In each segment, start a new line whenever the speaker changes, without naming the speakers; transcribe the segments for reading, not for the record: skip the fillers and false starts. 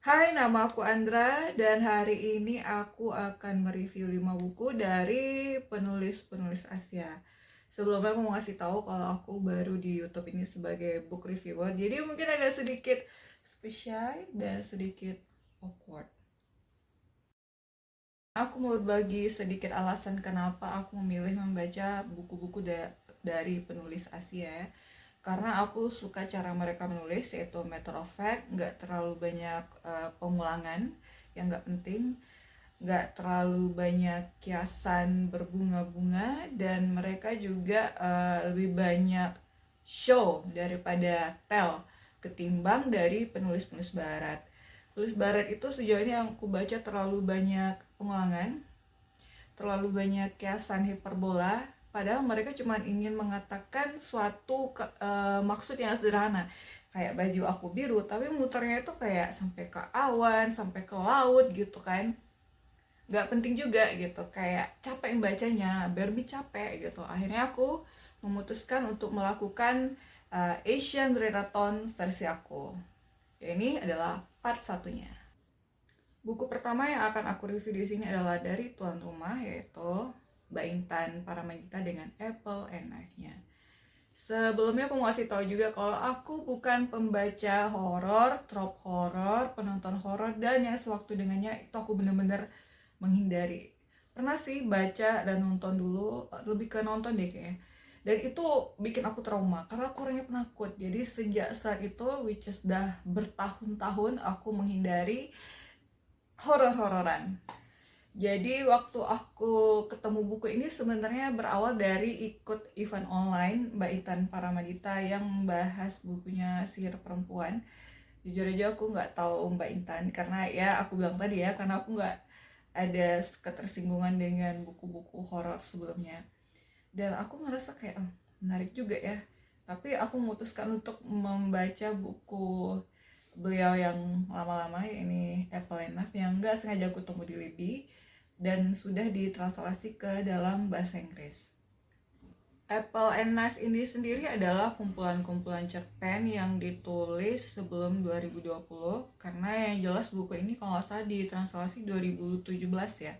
Hai, nama aku Andra dan hari ini aku akan mereview 5 buku dari penulis-penulis Asia. Sebelumnya aku mau ngasih tahu kalau aku baru di YouTube ini sebagai book reviewer, jadi mungkin agak sedikit spesial dan sedikit awkward. Aku mau berbagi sedikit alasan kenapa aku memilih membaca buku-buku dari penulis Asia. Karena aku suka cara mereka menulis, yaitu matter of fact, nggak terlalu banyak pengulangan yang nggak penting, nggak terlalu banyak kiasan berbunga-bunga, dan mereka juga lebih banyak show daripada tell ketimbang dari penulis-penulis barat. Penulis barat itu sejauh ini yang aku baca terlalu banyak pengulangan, terlalu banyak kiasan hiperbola, padahal mereka cuma ingin mengatakan suatu maksud yang sederhana, kayak baju aku biru, tapi muternya itu kayak sampai ke awan, sampai ke laut gitu kan. Nggak penting juga gitu, kayak capek bacanya, berbi capek gitu. Akhirnya aku memutuskan untuk melakukan Asian Readathon versi aku. Ini adalah part satunya. Buku pertama yang akan aku review di sini adalah dari tuan rumah, yaitu Mbak Intan Paramagita dengan Apple and Knife-nya. Sebelumnya aku mau kasih tahu juga kalau aku bukan pembaca horor, trop horor, penonton horor, dan yang sewaktu dengannya itu aku bener-bener menghindari. Pernah sih baca dan nonton dulu, lebih ke nonton deh kayaknya. Dan itu bikin aku trauma karena aku orangnya penakut. Jadi sejak saat itu, which is dah bertahun-tahun, aku menghindari horor-hororan. Jadi waktu aku ketemu buku ini sebenarnya berawal dari ikut event online Mbak Intan Paramadita yang membahas bukunya Sihir Perempuan. Jujur aja aku nggak tahu Mbak Intan karena ya aku bilang tadi ya, karena aku nggak ada ketersinggungan dengan buku-buku horor sebelumnya. Dan aku ngerasa kayak menarik juga ya. Tapi aku memutuskan untuk membaca buku beliau yang lama-lama, ini Apple and Knife, yang nggak sengaja aku tunggu di Libby dan sudah ditranslasi ke dalam bahasa Inggris. Apple and Knife ini sendiri adalah kumpulan-kumpulan cerpen yang ditulis sebelum 2020, karena yang jelas buku ini kalau nggak salah ditranslasi 2017 ya.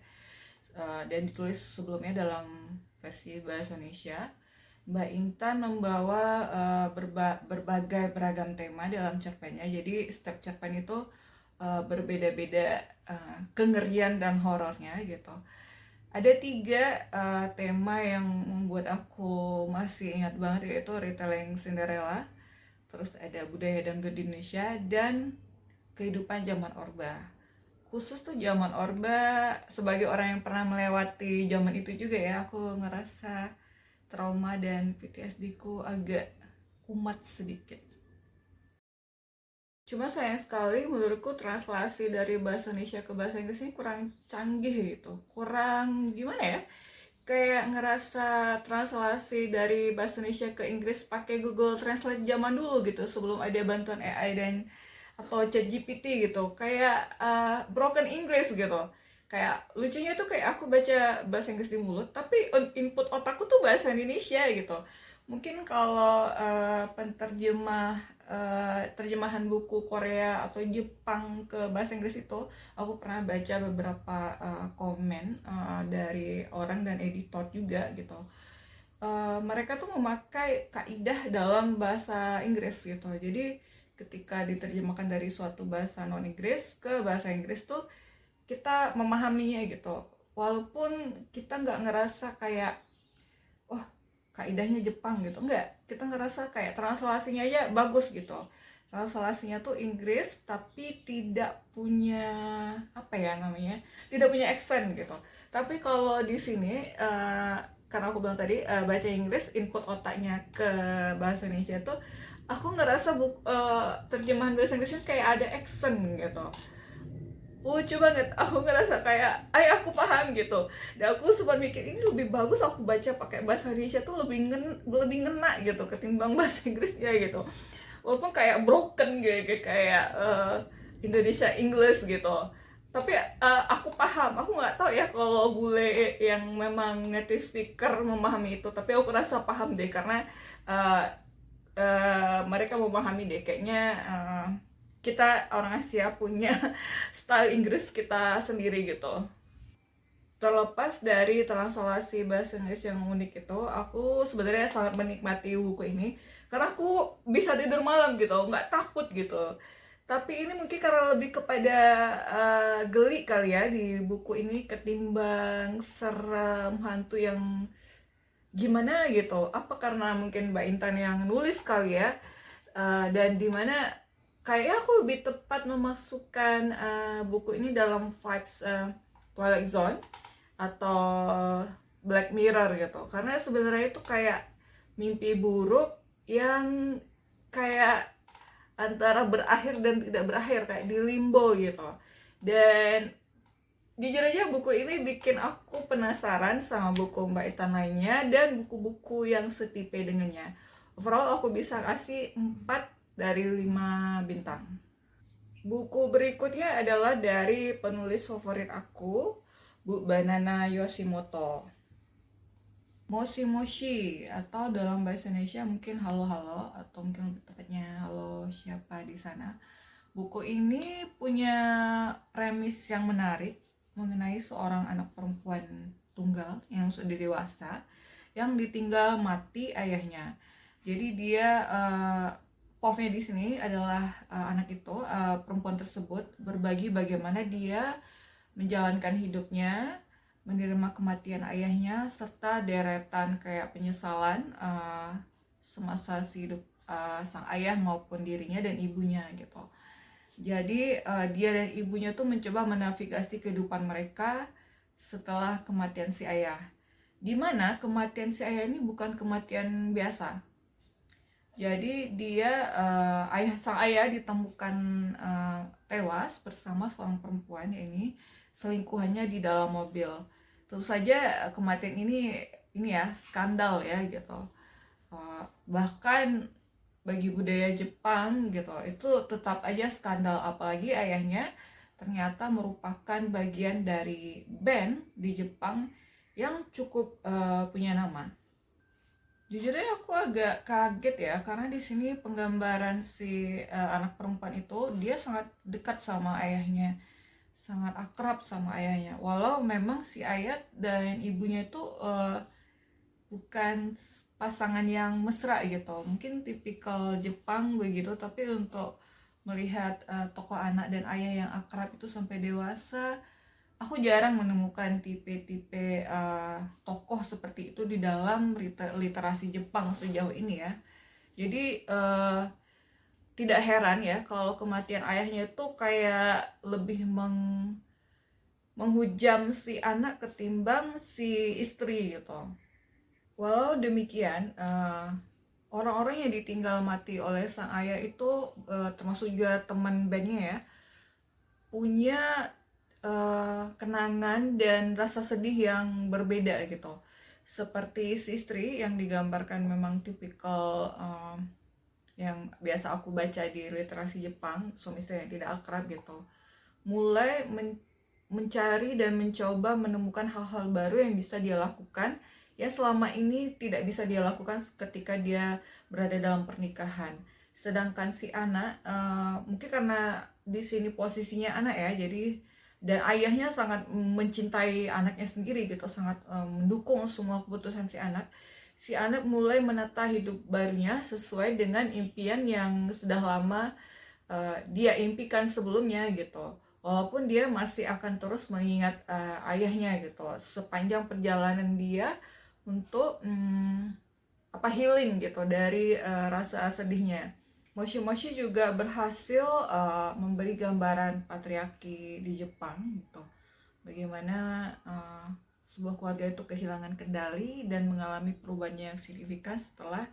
Dan ditulis sebelumnya dalam versi bahasa Indonesia. Mbak Intan membawa berbagai beragam tema dalam cerpennya. Jadi setiap cerpen itu berbeda-beda kengerian dan horornya gitu. Ada 3 tema yang membuat aku masih ingat banget, yaitu retelling Cinderella, terus ada budaya dangdut di Indonesia, dan kehidupan zaman Orba. Khusus tuh zaman Orba, sebagai orang yang pernah melewati zaman itu juga ya, aku ngerasa trauma dan PTSD ku agak kumat sedikit. Cuma sayang sekali menurutku translasi dari bahasa Indonesia ke bahasa Inggris ini kurang canggih gitu. Kurang gimana ya? Kayak ngerasa translasi dari bahasa Indonesia ke Inggris pakai Google Translate zaman dulu gitu, sebelum ada bantuan AI dan atau ChatGPT gitu. Kayak broken English gitu. Kayak lucunya tuh kayak aku baca bahasa Inggris di mulut, tapi input otakku tuh bahasa Indonesia gitu. Mungkin kalau terjemahan buku Korea atau Jepang ke bahasa Inggris itu, aku pernah baca beberapa komen dari orang dan editor juga gitu. Mereka tuh memakai kaidah dalam bahasa Inggris gitu. Jadi ketika diterjemahkan dari suatu bahasa non Inggris ke bahasa Inggris tuh kita memahaminya gitu. Walaupun kita nggak ngerasa kayak wah kaidahnya Jepang gitu, enggak, kita ngerasa kayak translasinya aja bagus gitu. Translasinya tuh Inggris tapi tidak punya apa ya namanya, tidak punya accent gitu. Tapi kalau di sini karena aku bilang tadi baca Inggris, input otaknya ke bahasa Indonesia tuh aku ngerasa terjemahan bahasa Inggrisnya kayak ada accent gitu. Lucu banget, aku ngerasa kayak aku paham gitu. Dan aku sempat mikir ini lebih bagus aku baca pakai bahasa Indonesia tuh lebih ngena gitu ketimbang bahasa Inggrisnya gitu, walaupun kayak broken gitu, kayak Indonesia English gitu. Tapi aku paham, aku nggak tahu ya kalau bule yang memang native speaker memahami itu, tapi aku rasa paham deh karena mereka memahami deh kayaknya. kita orang Asia punya style Inggris kita sendiri gitu. Terlepas dari translasi bahasa Inggris yang unik itu, aku sebenarnya sangat menikmati buku ini karena aku bisa tidur malam gitu, nggak takut gitu. Tapi ini mungkin karena lebih kepada geli kali ya di buku ini ketimbang serem hantu yang gimana gitu. Apa karena mungkin Mbak Intan yang nulis kali ya. Dan dimana kayaknya aku lebih tepat memasukkan buku ini dalam vibes Twilight Zone atau Black Mirror gitu, karena sebenarnya itu kayak mimpi buruk yang kayak antara berakhir dan tidak berakhir, kayak di limbo gitu. Dan jujur aja buku ini bikin aku penasaran sama buku Mbak Itan lainnya dan buku-buku yang setipe dengannya. Overall aku bisa kasih 4 dari 5 bintang. Buku berikutnya adalah dari penulis favorit aku, Bu Banana Yoshimoto. Moshi Moshi, atau dalam bahasa Indonesia mungkin halo halo, atau mungkin lebih tepatnya halo siapa di sana. Buku ini punya premis yang menarik mengenai seorang anak perempuan tunggal yang sudah dewasa yang ditinggal mati ayahnya. Jadi dia povnya di sini adalah anak itu, perempuan tersebut berbagi bagaimana dia menjalankan hidupnya, menerima kematian ayahnya, serta deretan kayak penyesalan semasa si hidup sang ayah maupun dirinya dan ibunya gitu. Jadi dia dan ibunya tuh mencoba menavigasi kehidupan mereka setelah kematian si ayah. Dimana kematian si ayah ini bukan kematian biasa. Jadi dia sang ayah ditemukan tewas bersama seorang perempuan, ini selingkuhannya di dalam mobil. Tentu saja kematian ini ya skandal ya gitu. Bahkan bagi budaya Jepang gitu itu tetap aja skandal, apalagi ayahnya ternyata merupakan bagian dari band di Jepang yang cukup punya nama. Jujur aja aku agak kaget ya karena di sini penggambaran si anak perempuan itu dia sangat dekat sama ayahnya, sangat akrab sama ayahnya. Walau memang si ayah dan ibunya itu bukan pasangan yang mesra gitu, mungkin tipikal Jepang begitu. Tapi untuk melihat tokoh anak dan ayah yang akrab itu sampai dewasa, aku jarang menemukan tipe-tipe tokoh seperti itu di dalam literasi Jepang sejauh ini ya. Jadi tidak heran ya kalau kematian ayahnya itu kayak lebih menghujam si anak ketimbang si istri gitu. Walau demikian, orang-orang yang ditinggal mati oleh sang ayah itu termasuk juga teman bandnya ya, punya kenangan dan rasa sedih yang berbeda gitu. Seperti si istri yang digambarkan memang tipikal yang biasa aku baca di literasi Jepang, suami istri yang tidak akrab gitu, mulai mencari dan mencoba menemukan hal-hal baru yang bisa dia lakukan ya selama ini tidak bisa dia lakukan ketika dia berada dalam pernikahan. Sedangkan si anak mungkin karena di sini posisinya anak ya, jadi dan ayahnya sangat mencintai anaknya sendiri gitu, sangat mendukung semua keputusan si anak. Si anak mulai menata hidup barunya sesuai dengan impian yang sudah lama dia impikan sebelumnya gitu. Walaupun dia masih akan terus mengingat ayahnya gitu sepanjang perjalanan dia untuk healing gitu dari rasa sedihnya. Moshi Moshi juga berhasil memberi gambaran patriarki di Jepang gitu. Bagaimana sebuah keluarga itu kehilangan kendali dan mengalami perubahan yang signifikan setelah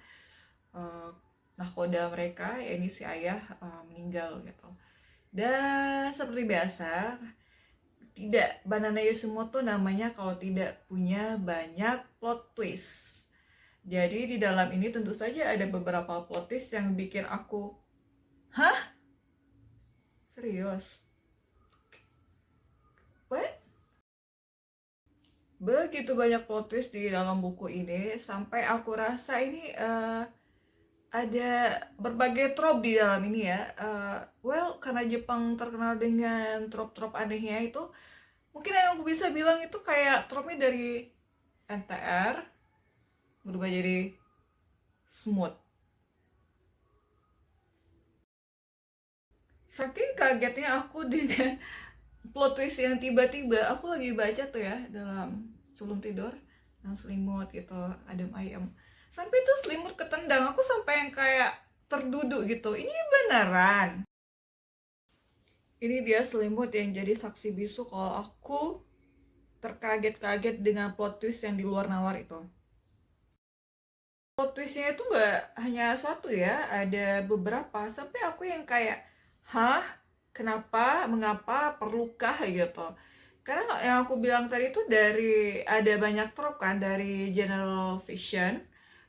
nahkoda mereka, ya ini si ayah meninggal gitu. Dan seperti biasa, tidak Banana Yoshimoto namanya kalau tidak punya banyak plot twist. Jadi di dalam ini tentu saja ada beberapa plot twist yang bikin aku, hah? Serius? What? Begitu banyak plot twist di dalam buku ini sampai aku rasa ini ada berbagai trop di dalam ini ya. Well, karena Jepang terkenal dengan trop-trop anehnya itu, mungkin yang aku bisa bilang itu kayak tropnya dari NTR berubah jadi smooth. Saking kagetnya aku dengan plot twist yang tiba-tiba, aku lagi baca tuh ya dalam sebelum tidur, dalam selimut gitu, adem ayem. Sampai tuh selimut ketendang, aku sampai yang kayak terduduk gitu. Ini beneran. Ini dia selimut yang jadi saksi bisu kalau aku terkaget-kaget dengan plot twist yang di luar nalar itu. Plot twistnya itu nggak hanya satu ya, ada beberapa. Sampai aku yang kayak, hah? Kenapa? Mengapa? Perlukah gitu? Karena yang aku bilang tadi itu dari ada banyak trop kan, dari General Fiction,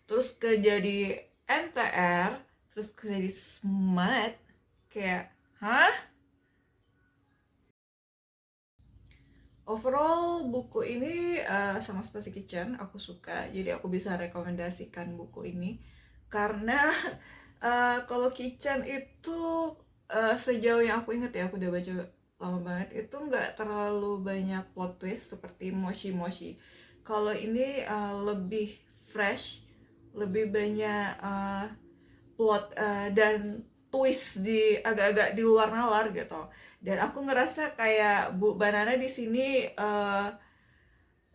terus ke jadi NTR, terus ke jadi Smart, kayak, hah? Overall buku ini sama seperti Kitchen aku suka, jadi aku bisa rekomendasikan buku ini karena kalau Kitchen itu sejauh yang aku ingat ya, aku udah baca lama banget, itu nggak terlalu banyak plot twist seperti Moshi Moshi. Kalau ini lebih fresh, lebih banyak plot dan twist di agak-agak di luar nalar gitu. Dan aku ngerasa kayak Bu Banana di sini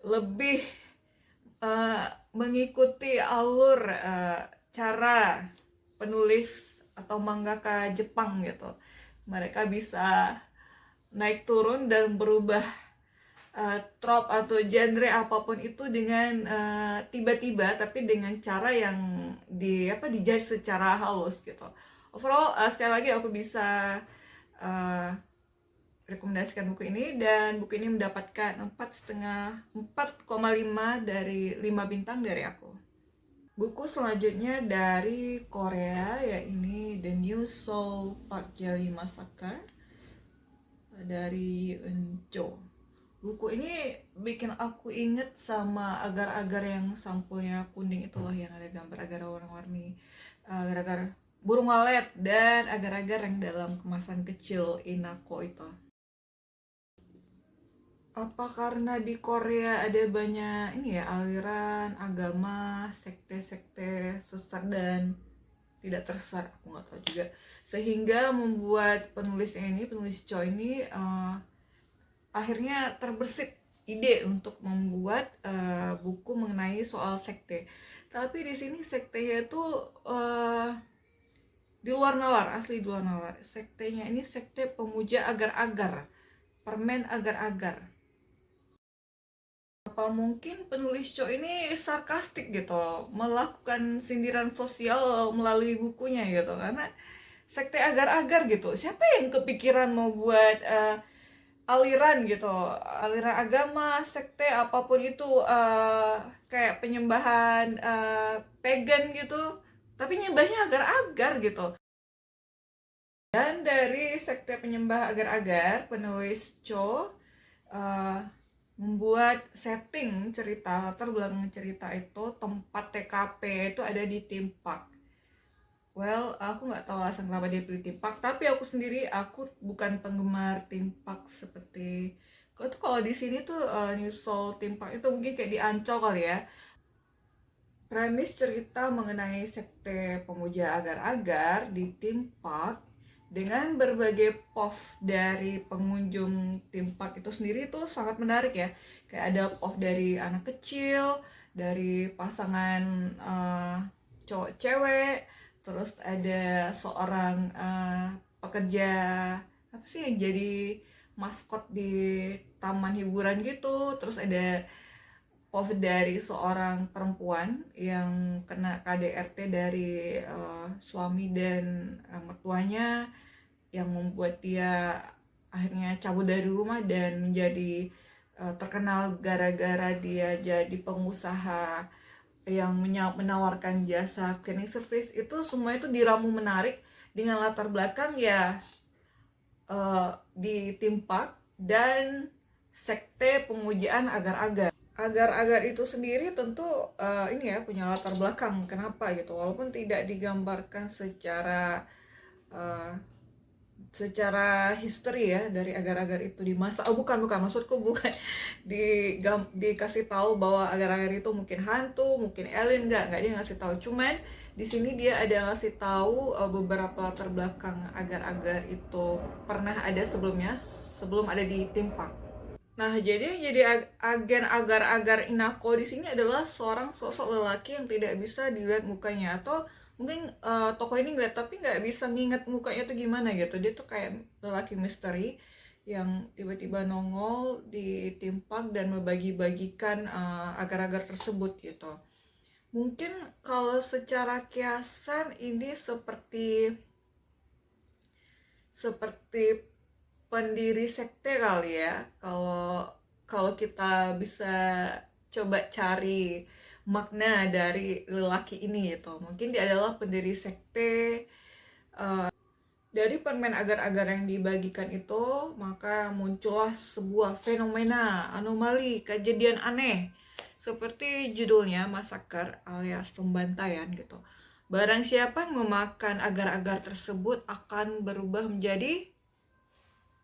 lebih eh, mengikuti alur cara penulis atau mangaka Jepang gitu. Mereka bisa naik turun dan berubah trope atau genre apapun itu dengan tiba-tiba, tapi dengan cara yang dijahit secara halus gitu. Overall sekali lagi aku bisa uh, rekomendasikan buku ini, dan buku ini mendapatkan 4,5 dari 5 bintang dari aku. Buku selanjutnya dari Korea, yaitu The New Soul Park Jelly Massacre dari Eunjo. Buku ini bikin aku inget sama agar-agar yang sampulnya kuning itu loh, yang ada gambar agar warna-warni, agar-agar burung walet, dan agar-agar yang dalam kemasan kecil Inako itu. Apa karena di Korea ada banyak ini ya, aliran agama, sekte-sekte sesat dan tidak tersesat, aku nggak tahu juga, sehingga membuat penulis Cho ini akhirnya terbersit ide untuk membuat buku mengenai soal sekte. Tapi di sini sektenya itu uh, di luar nalar, asli di luar nalar. Sektenya ini sekte pemuja agar-agar, permen agar-agar. Apa mungkin penulis Cho ini sarkastik gitu, melakukan sindiran sosial melalui bukunya gitu, karena sekte agar-agar gitu, siapa yang kepikiran mau buat aliran gitu, aliran agama, sekte apapun itu, kayak penyembahan pagan gitu, tapi nyembahnya agar-agar gitu. Dan dari sekte penyembah agar-agar, penulis Cho uh, membuat setting cerita, latar belakang cerita itu, tempat TKP itu ada di Theme Park. Well, aku nggak tahu alasan kenapa dia pilih Theme Park, tapi aku sendiri, aku bukan penggemar Theme Park seperti kau tuh. Kalau di sini tuh New Soul Theme Park itu mungkin kayak di Ancol kali ya. Premis cerita mengenai sekte pemuja agar-agar di Theme Park dengan berbagai POV dari pengunjung Theme Park itu sendiri tuh sangat menarik ya. Kayak ada POV dari anak kecil, dari pasangan cowok cewek, terus ada seorang pekerja apa sih yang jadi maskot di taman hiburan gitu, terus ada POV dari seorang perempuan yang kena KDRT dari suami dan mertuanya, yang membuat dia akhirnya cabut dari rumah dan menjadi terkenal gara-gara dia jadi pengusaha yang menawarkan jasa cleaning service. Itu semua itu diramu menarik dengan latar belakang ya di Theme Park dan sekte pemujaan agar-agar. agar-agar itu sendiri tentu ini ya punya latar belakang kenapa gitu, walaupun tidak digambarkan eh, secara history ya dari agar-agar itu di masa, oh bukan bukan maksudku bukan dikasih tahu bahwa agar-agar itu mungkin hantu, mungkin alien, nggak dia ngasih tahu, cuman di sini dia ada ngasih tahu beberapa latar belakang agar-agar itu pernah ada sebelumnya, sebelum ada di Timpak. Nah, jadi agen agar-agar Inako di sini adalah seorang sosok lelaki yang tidak bisa dilihat mukanya, atau mungkin tokoh ini ngeliat tapi nggak bisa nginget mukanya tuh gimana gitu. Dia tuh kayak lelaki misteri yang tiba-tiba nongol di Timpak dan membagi-bagikan agar-agar tersebut gitu. Mungkin kalau secara kiasan ini seperti pendiri sekte kali ya, kalau kalau kita bisa coba cari makna dari lelaki ini gitu, mungkin dia adalah pendiri sekte. Dari permen agar-agar yang dibagikan itu maka muncullah sebuah fenomena anomali kejadian aneh seperti judulnya massacre alias pembantaian gitu. Barang siapa yang memakan agar-agar tersebut akan berubah menjadi,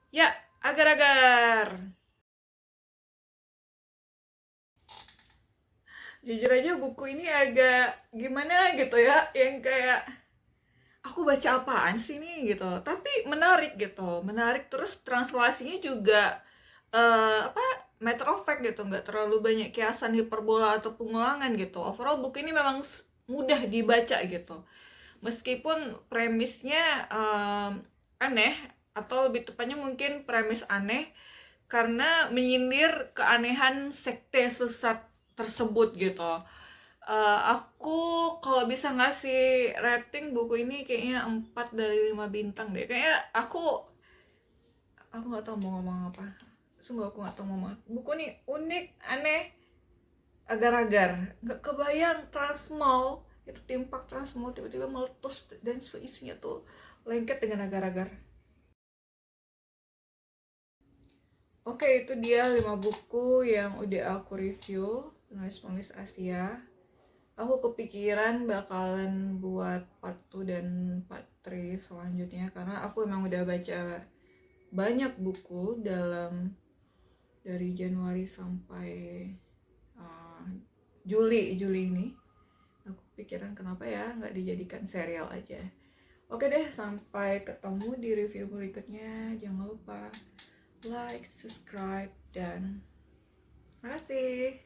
ya, agar-agar. Jujur aja buku ini agak gimana gitu ya, yang kayak aku baca apaan sih nih gitu. Tapi menarik gitu, menarik, terus translasinya juga apa, matter of fact gitu, nggak terlalu banyak kiasan, hiperbola atau pengulangan gitu. Overall buku ini memang mudah dibaca gitu. Meskipun premisnya aneh, atau lebih tepatnya mungkin premis aneh karena menyindir keanehan sekte sesat tersebut gitu. Aku kalau bisa ngasih rating buku ini kayaknya 4 dari 5 bintang deh. Kayaknya aku nggak tahu mau ngomong apa. Sungguh aku nggak tahu mau ngomong. Buku ini unik, aneh, agar-agar. Nggak kebayang Transmall itu, Timpak Transmall tiba-tiba meletus dan seisinya tuh lengket dengan agar-agar. Oke, itu dia 5 buku yang udah aku review, penulis-penulis Asia. Aku kepikiran bakalan buat part 2 dan part 3 selanjutnya karena aku emang udah baca banyak buku dalam dari Januari sampai uh, Juli ini. Aku pikiran kenapa ya nggak dijadikan serial aja. Oke deh, sampai ketemu di review berikutnya. Jangan lupa like, subscribe, dan makasih.